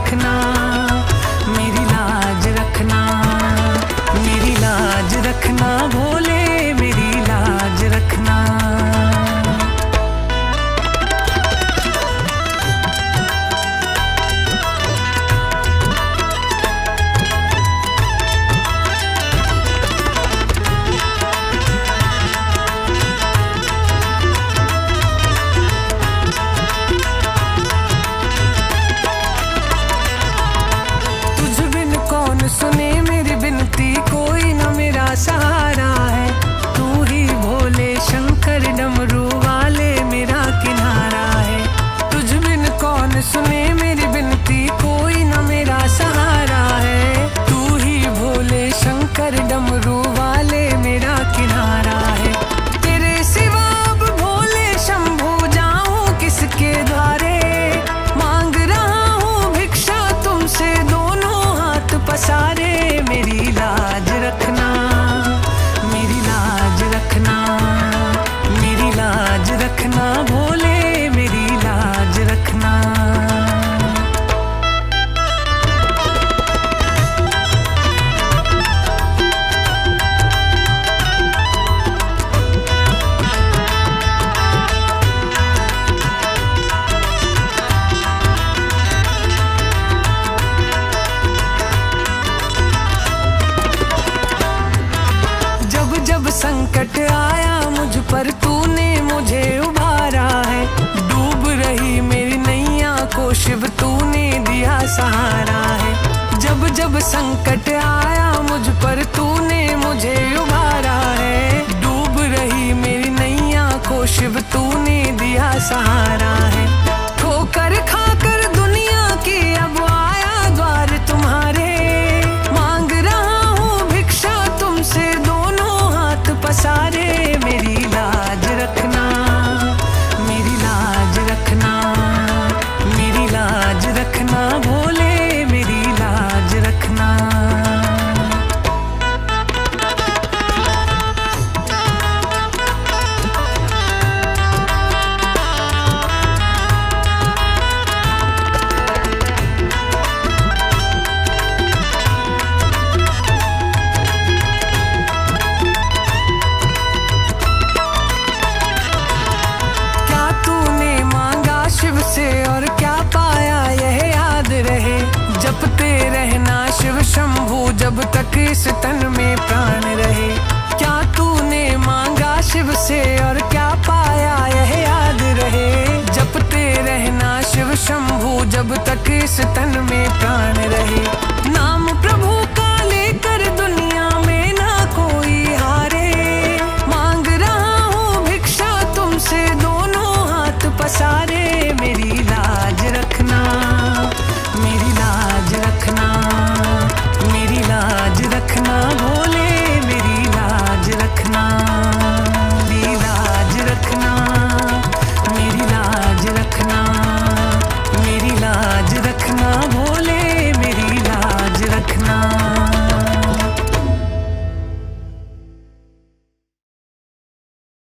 रखना, मेरी लाज रखना, मेरी लाज रखना भोले, मेरी लाज रखना। सुने मेरी बिनती, कोई न मेरा सहारा है, तू ही भोले शंकर डमरू वाले मेरा किनारा है। तुझ बिन कौन सुने मेरी बिनती, कोई न मेरा सहारा है, तू ही भोले शंकर डमरू वाले मेरा किनारा है। तेरे सिवा अब भोले शंभू जाऊं किसके द्वारे, मांग रहा हूँ भिक्षा तुमसे दोनों हाथ पसारे। मेरी लाज रखना, मेरी लाज रखना, मेरी लाज रखना भोले, मेरी लाज रखना। जब संकट आया मुझ पर तूने मुझे उबारा है, डूब रही मेरी नैया को शिव तूने दिया सहारा है। जब जब संकट आया मुझ पर तूने मुझे उबारा है, डूब रही मेरी नैया को शिव तूने दिया सहारा है। ठोकर खाकर दुनिया की अब आया द्वार तुम्हारे, मांग रहा हूँ भिक्षा तुमसे दोनों हाथ पसारे। मेरी लाज रखना, मेरी लाज रखना, मेरी लाज रखना भोले, मेरी लाज रखना। और क्या पाया यह याद रहे, जपते रहना शिव शंभू जब तक इस तन में प्राण रहे। क्या तूने मांगा शिव से और क्या पाया यह याद रहे, जपते रहना शिव शंभू जब तक इस तन में प्राण रहे। ना